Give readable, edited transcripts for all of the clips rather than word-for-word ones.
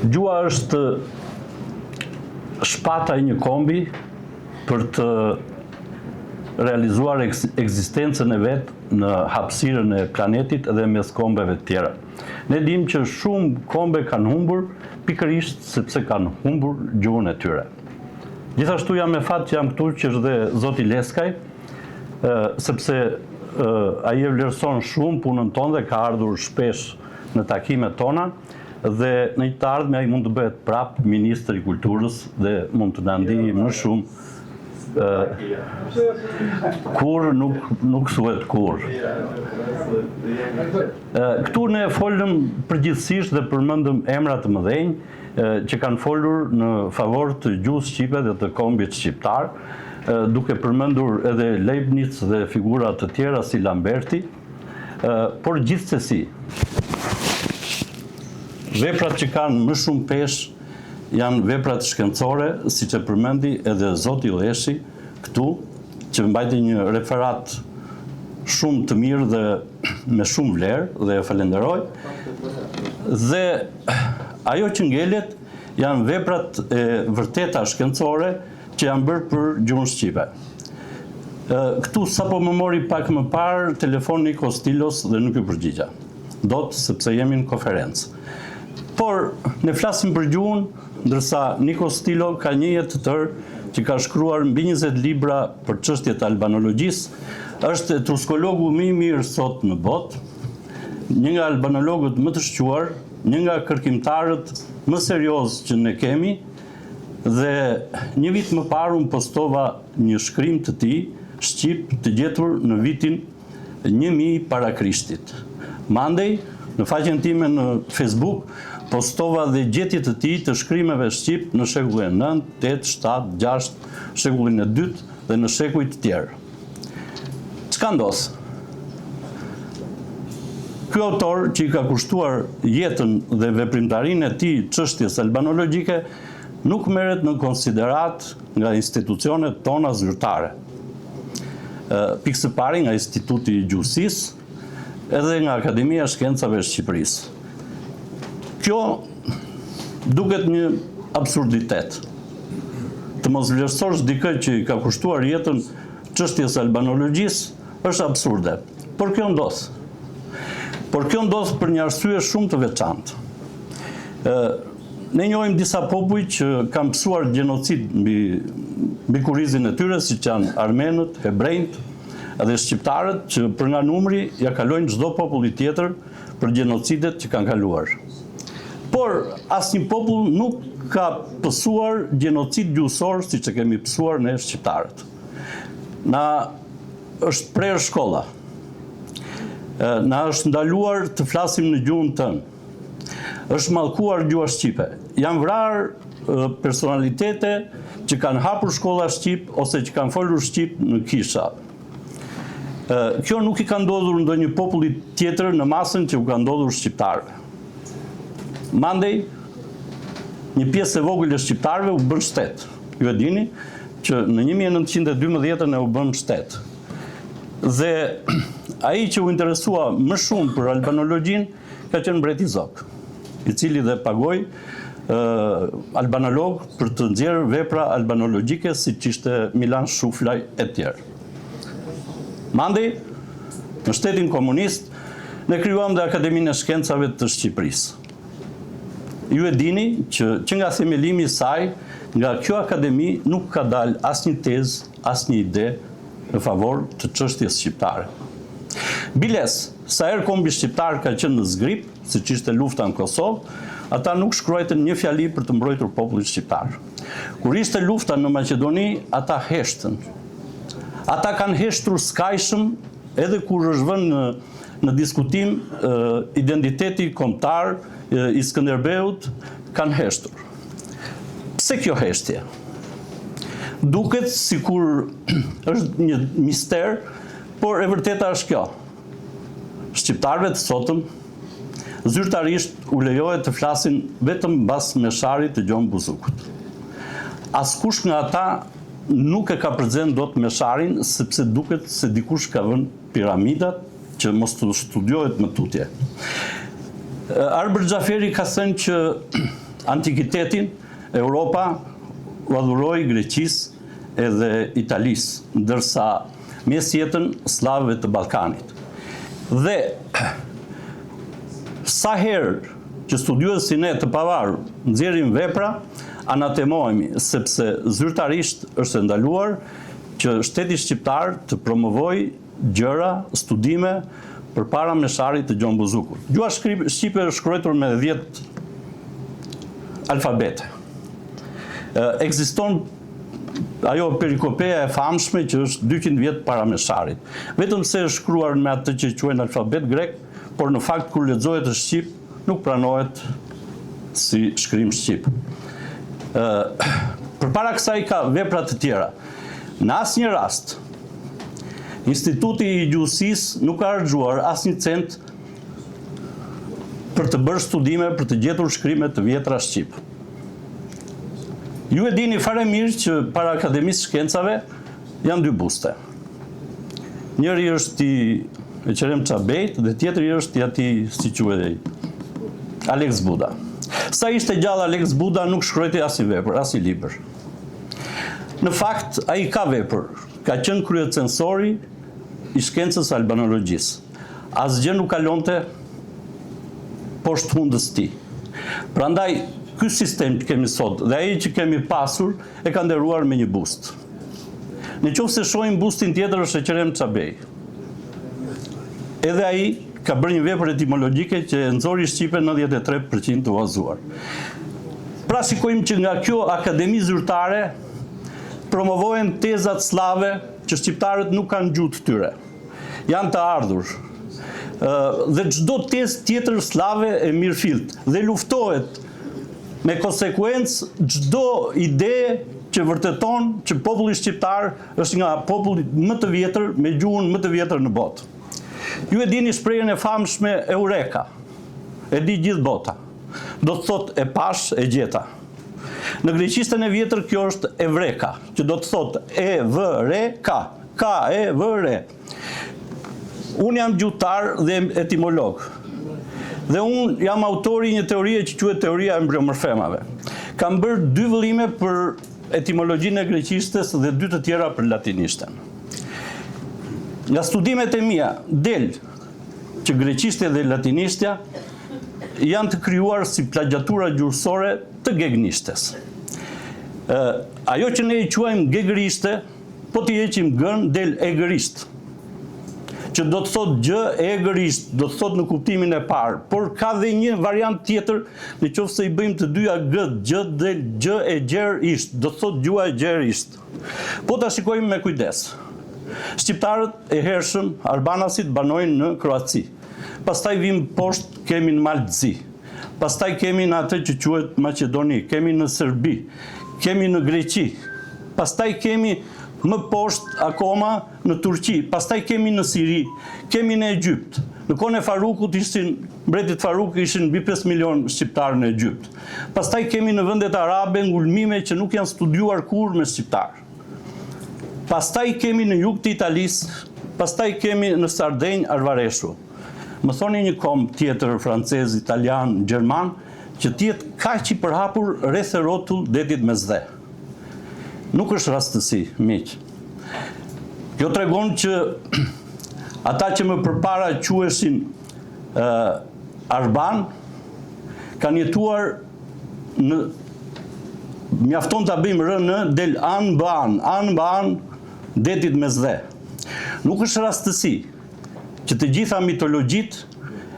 Gjua është shpata e një kombi për të realizuar ekzistencën e vetë në hapësirën e planetit dhe mes kombeve të tjera. Ne dim që shumë kombe kanë humbur pikërisht sepse kanë humbur gjuhën e tyre. Gjithashtu jam me fat që jam këtu që është dhe Zoti Leskaj, sepse ai e vlerëson shumë punën tonë dhe ka ardhur shpesh në takimet tona dhe në të ardhmen ai mund të bëhet prap ministër i kulturës dhe mund të na ndihmë më shumë. Kur nuk thuhet kur. Këtu ne folëm përgjithsisht dhe përmendëm emra të mëdhenj që kanë folur në favor të gjuhës shqipe dhe të kombit shqiptar, duke përmendur edhe Leibniz dhe figura të tjera si Lamberti, por gjithsesi veprat që kanë më shumë peshë janë veprat shkencore, siç e përmendi edhe Zoti Leshi këtu, që mbajti një referat shumë të mirë dhe me shumë vlerë dhe e falenderoj. Dhe ajo që ngelet janë veprat e vërteta shkencore që janë bërë për gjuhën shqipe. Këtu sapo më mori pak më parë telefon Niko Stilos dhe nuk ju përgjigja. Dot sepse jemi në konferencë. Por ne flasim për gjuhën, ndërsa Niko Stilo ka një jetë të tërë që ka shkruar mbi 20 libra për çështjet e albanologjisë, është etruskollogu më i mirë sot në botë, një nga albanologët më të shquar, një nga kërkimtarët më serioz që ne kemi, dhe një vit më parë unë postova një shkrim të tij shqip të gjetur në vitin 1000 para Krishtit. Mandej, në faqen time në Facebook, postova dhe gjetjet të tij të shkrimeve shqip në shekullin 9, 8, 7, 6, shekullin e 2 dhe në shekuj të tjerë. Çka ndos? Ky autor që i ka kushtuar jetën dhe veprimtarinë e tij çështjes albanologjike nuk merret në konsiderat nga institucionet tona zyrtare. Pikë së pari nga Instituti i Gjuhësisë edhe nga Akademia e Shkencave e Shqipërisë. Kjo duket një absurditet. Të mos vlerësosh dikë që i ka kushtuar jetën çështjes albanologjisë është absurde. Por kjo ndos. Por kjo ndos për një arsye shumë të veçantë. Ne njohim disa popull që kanë pësuar gjenocid mbi kurrizin e tyre, siç janë armenët, hebrejt dhe shqiptarët, që për nga numri ja kalojnë çdo populli tjetër për gjenocidet që kanë kaluar. Por asnjë popull nuk ka pësuar gjenocid gjuhësor siç e kemi pësuar ne shqiptarët. Na është prerë shkolla. Na është ndaluar të flasim në gjuhën tënë. Është mallkuar gjuha shqipe. Janë vrarë personalitete që kanë hapur shkolla shqip ose që kanë folur shqip në kisha. Kjo nuk i ka ndodhur ndonjë populli tjetër në masën që u ka ndodhur shqiptarëve. Mandej, një pjesë e vogël e shqiptarëve u bën shtet. Ju e dini që në 1912 ne u bëm shtet. Dhe ai që u interesua më shumë për albanologjinë ka qenë mbreti Zok, i cili dhe pagoi albanolog për të nxjerrë vepra albanologjike siç ishte Milan Shuflaj e tjerë. Mandej, në shtetin komunist, ne krijuam dhe Akademinë e Shkencave të Shqipërisë. Ju e dini që nga themelimi i saj, nga kjo akademi nuk ka dalë asnjë tezë, asnjë ide në favor të çështjes shqiptare. Biles, sa herë kombi shqiptar ka qenë në zgrip, siç ishte lufta në Kosovë, ata nuk shkruajtën një fjali për të mbrojtur popullin shqiptar. Kur ishte lufta në Maqedoni, ata heshtën. Ata kanë heshtur skajshëm edhe kur është vënë në diskutim identiteti kombëtar i Skënderbeut, kanë heshtur. Pse kjo heshtje? Duket sikur është një mister, por e vërteta është kjo. Shqiptarëve të sotëm zyrtarisht u lejohet të flasin vetëm mbas mesharit të Gjon Buzukut. Askush nga ata nuk e ka përxen dot mesharin, sepse duket se dikush ka vënë piramidat që mos të studiohet më tutje. Arbër Xhaferi ka thënë që antikitetin, Europa u adhuroi Greqisë edhe Italisë, ndërsa mesjetën slavëve të Ballkanit. Dhe sa herë që studiuesit ne të pavarur nxjerrin vepra, anatemohemi, sepse zyrtarisht është ndaluar që shteti shqiptar të promovojë gjëra, studime përpara mesharit të Gjon Buzukut. Gjuha shqipe është shkruar me 10 alfabete. Ekziston ajo perikopeja e famshme që është 200 vjet para mesharit. Vetëm se është shkruar me atë që quhen alfabet grek, por në fakt kur lexohet në shqip nuk pranohet si shkrim shqip. Përpara kësaj ka vepra të tjera. Në asnjë rast Instituti i Gjuhësisë nuk ka harxuar asnjë cent për të bërë studime për të gjetur shkrime të vjetra shqip. Ju e dini fare mirë që para Akademisë Shkencave janë 2 buste. Njëri është i Eqerem Çabejt dhe tjetri është i atij, si quhet, Alex Buda. Sa ishte gjallë Alex Buda nuk shkruajti asnjë vepër, asnjë libër. Në fakt, ai ka vepër, ka qenë kryecensori i shkencës albanologjisë. Asgjë nuk kalonte poshtë hundës tij. Prandaj, ky sistem që kemi sot dhe ai që kemi pasur e ka nderuar me një bust. Nëse shohim bustin tjetër është Eqerem Çabej. Edhe ai ka bërë një vepër etimologjike që e nxori shqipe 93% të huazuar. Pra shikojmë që nga kjo akademi zyrtare promovohen tezat slave që shqiptarët nuk kanë gjuhë të tyre. Janë të ardhur. Dhe çdo tezë tjetër slave e mirëfillt dhe luftohet me konsekuencë çdo ide që vërteton që populli shqiptar është nga populli më të vjetër me gjuhën më të vjetër në botë. Ju e dini shprehjen e famshme Eureka. E di gjithë bota. Do të thotë e pash, e gjeta. Në greqishtën e vjetër kjo është Evreka, që do të thotë E-V-R-K, K-E-V-R. Unë jam gjuhëtar dhe etimolog. Dhe unë jam autori një teorie që quhet teoria e mbrëmërfemave. Kam bërë 2 vëllime për etimologjinë e greqishtës dhe 2 të tjera për latinishtën. Nga studimet e mia del që greqishtja dhe latinishtja janë të krijuar si plagjatura gjuhësore të gegnishtes. Ajo që ne i quajmë gegrishte, po t'i heqim gën del egërisht. Që do të thotë gjë e egërisht, do të thotë në kuptimin e parë, por ka dhe një variant tjetër, nëse i bëjmë të dyja g, gjë del gjë e gjerisht, do të thotë gjua e gjerisht. Po ta shikojmë me kujdes. Shqiptarët e hershëm, albanasit banojnë në Kroaci. Pastaj vim poshtë kemi në Maltzi. Pastaj kemi në atë që quhet Maqedoni, kemi në Serbi, kemi në Greqi. Pastaj kemi më poshtë akoma në Turqi, pastaj kemi në Siri, kemi në Egjipt. Në kohën e Farukut mbretit Faruk ishin mbi 5 milion shqiptarë në Egjipt. Pastaj kemi në vendet arabe ngulmime që nuk janë studiuar kurrë me shqiptar. Pastaj kemi në jug të Italisë, pastaj kemi në Sardenjë Arvareshu. Më thoni një kombë tjetër francez, italian, gjerman, që tjetë kaq i përhapur rreth e rrotull detit Mesdhe. Nuk është rastësi, miq. Kjo tregon që ata që më përpara quheshin Arban kanë jetuar në mjafton ta bëjmë rënë del an ban detit Mesdhe. Nuk është rastësi që të gjitha mitologjit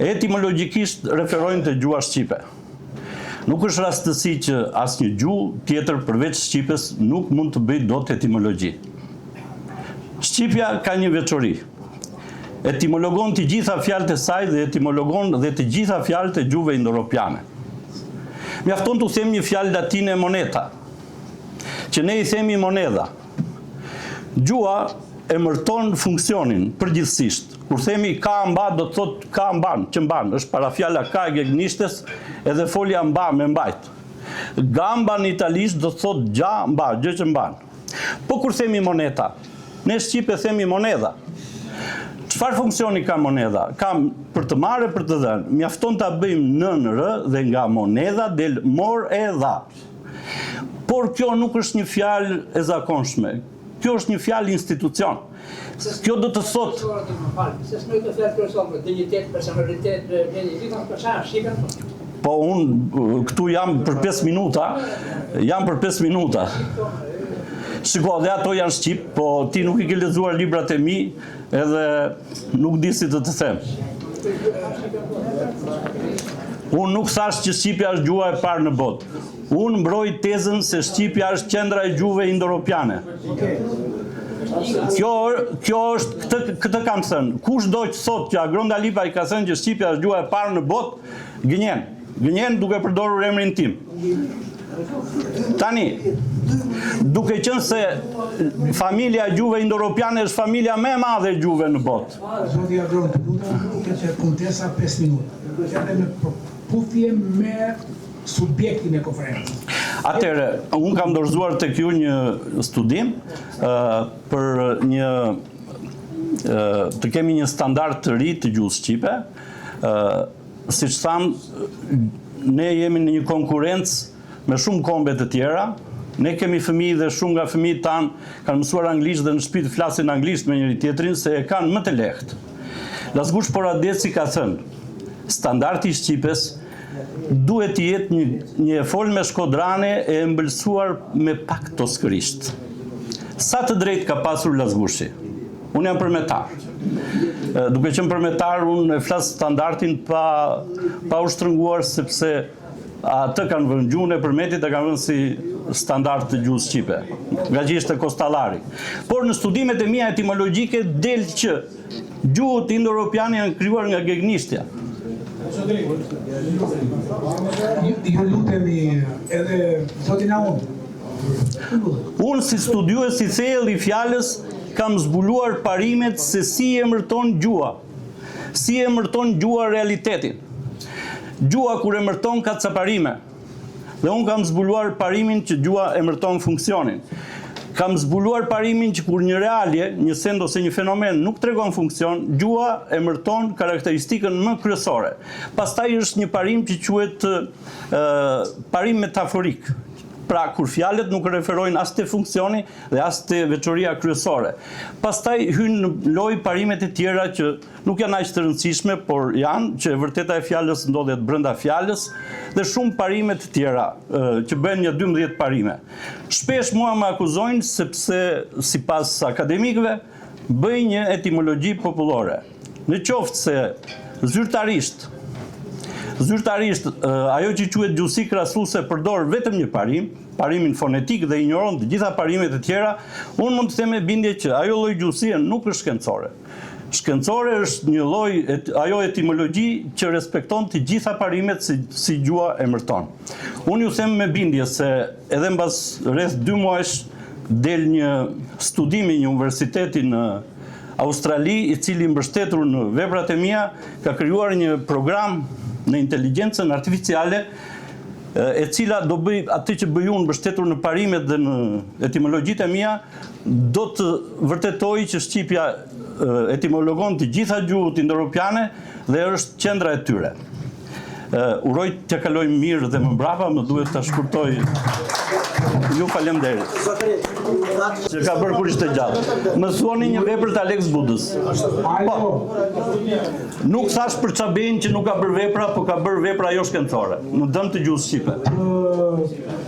etimologjikisht referojnë të gjua shqipe. Nuk është rastësi që asnjë gjuhë tjetër përveç shqipes nuk mund të bëjë dot etimologji. Shqipja ka një veçori. Etimologon të gjitha fjalët e saj dhe etimologon dhe të gjitha fjalët e gjuhëve indoeuropiane. Mjafton të them një fjalë latine moneta, që ne i themi moneda. Gjua emërton funksionin përgjithsisht. Kur themi ka mba, do të thot ka mban, që mban, është para fjala ka e gegnishtes edhe folja mba me mbajt. Gamba në italisht do të thot gja mba, gjë që mban. Po kur themi moneta, ne shqipe themi moneda. Çfarë funksioni ka monedha? Kam për të marrë, për të dhënë. Mjafton ta bëjmë nën r dhe nga monedha del mor e dha. Por kjo nuk është një fjalë e zakonshme. Kjo është një fjalë institucion. Kjo do të thotë po unë këtu jam për 5 minuta. Shiko, dhe ato janë shqip, po ti nuk i ke lexuar librat e mi, edhe nuk di si të them. Unë nuk thash që shqipja është gjuha e parë në botë. Unë mbroj tezën se shqipja është qendra e gjuhëve indo-europiane. Kjo është, këtë kam thënë. Kush do që thotë që Agronda Lipa i ka thënë që shqipja është gjuha e parë në botë, gënjen duke përdorur emrin tim. Tani, duke qenë se familja e gjuhëve indo-europiane është familja më e madhe e gjuhëve në botë. Zoti Agron, që kontesa 5 minuta. Edhe në përputhje me subjektin e konferencës. Atëherë, unë kam dorëzuar tek ju një studim për të kemi një standard të ri të gjuhës shqipe. Siç thamë, ne jemi në një konkurrencë me shumë kombe të tjera. Ne kemi fëmijë dhe shumë nga fëmijët tanë kanë mësuar anglisht dhe në shtëpi flasin anglisht me njëri tjetrin se e kanë më të lehtë. Lasgush Poradeci ka thënë, standardi i shqipes duhet të jetë një folme shkodrane e ëmbëlsuar me pak toskërisht. Sa të drejtë ka pasur Lasgushi? Unë jam përmetar. Duke qenë përmetar, unë e flas standardin pa u shtrënguar sepse atë kanë vënë gjuhën e përmetit e kanë vënë si standard të gjuhës shqipe, nga që ishte Kostallari. Por në studimet e mia etimologjike del që gjuhët indo-europiane janë krijuar nga gegnishtja. Ju lutemi edhe zotin Aun. Unë si studiues i thellë i fjalës kam zbuluar parimet se si emërton gjuha. Si emërton gjuha realitetin. Gjuha kur emërton ka ca parime. Dhe unë kam zbuluar parimin që gjuha emërton funksionin. Kam zbuluar parimin që kur një realje, një send ose një fenomen nuk tregon funksion, gjuha emërton karakteristikën më kryesore. Pastaj është një parim që quhet parim metaforik. Pra, kur fjalët nuk referojnë as te funksioni dhe as te veçoria kryesore. Pastaj hyn në lojë parimet e tjera që nuk janë aq të rëndësishme, por janë që e vërteta e fjalës ndodhet brenda fjalës dhe shumë parime të tjera që bëjnë një 12 parime. Shpesh mua më akuzojnë sepse sipas akademikëve bëj një etimologji popullore. Në qoftë se zyrtarisht, ajo që quhet gjuhësi krahasuese përdor vetëm një parim, parimin fonetik dhe ignoron të gjitha parimet e tjera, unë mund të them me bindje që ajo lloj gjuhësie nuk është shkencore. Shkencore është një lloj ajo etimologji që respekton të gjitha parimet si gjuha emërton. Unë ju them me bindje se edhe mbas rreth 2 muajsh del një studim i një universiteti në Australi, i cili mbështetur në veprat e mia ka krijuar një program në inteligjencën artificiale, e cila do bëj atë që bëj unë mbështetur në parimet dhe në etimologjitë e mia, do të vërtetoj që shqipja etimologon të gjitha gjuhët indo-europiane dhe është qendra e tyre. Uroj t'ja kaloj mirë dhe më mbrapa, më duhet ta shkurtoj. Ju faleminderit. Që ka bërë kur ishte gjatë. Më thuani një vepër të Alex Budës. Po. Nuk thash për Çabein që nuk ka bërë vepra, po ka bërë vepra jo shkencore, në dëm të gjuhës shqipe.